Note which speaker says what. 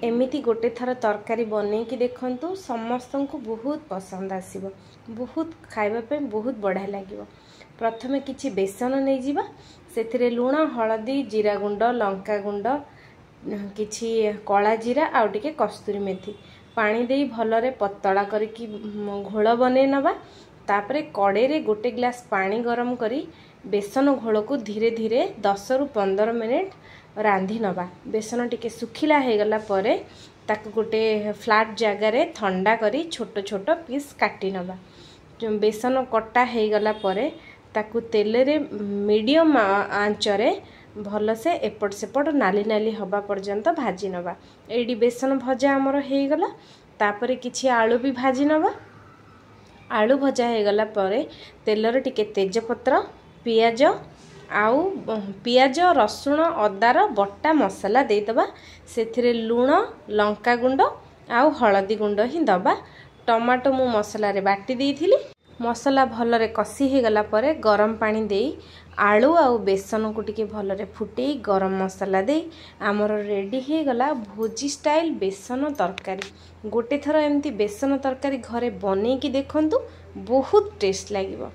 Speaker 1: एमिति गोटे थर तरकारी बनैकी देखंतु समस्त को बहुत पसंद आसीबो बहुत खाइबा पे बहुत बढ़िया लागिबो। प्रथमे किछि बेसन नै जिबा सेथिरे लूण हळदी जीरा गुंड लंका गुंड किछि कला जीरा आउ टिके कस्तूरी मेथी पानी देई भलरे पतला करके घोल बनै नबा। तापरे कड़े रे गोटे ग्लास पानी गरम करी बेसन घोल को धीरे धीरे 10 रु 15 मिनिट रांधी नबा। बेसन टिके सुखिला हे गला परे ताक गोटे फ्लैट जगह रे ठंडा करी छोट छोट पीस काटी नबा। बेसन कटा हे गला परे ताकू तेल रे मीडियम आंच रे भल से एपट सेपट नाली नाली हवा पर्यंत भाजी नबा। एडी बेसन भजा हमर हे गला। तापरे किछि आलू भी भाजी नबा। आलू भजा हे गला परे तेल रे टिके तेजपत्र पियाज आउ पियाज रसुण अदार बटा मसला दे दबा। सेथिरे लूण लंका गुंड आउ हळदी गुंड ही दबा। टमाटो मु मसला रे बाटी देइथिली। मसला भलरे कसी हे गला परे गरम पानी देई आलू आउ बेसन को टिके भलरे फुटे गरम मसला दे आमर रेडी हे गला भोजी स्टाइल बेसन तरकारी। गोटे थर एमती बेसन तरकारी घरे बनै की देखंतु बहुत टेस्ट लागिबो।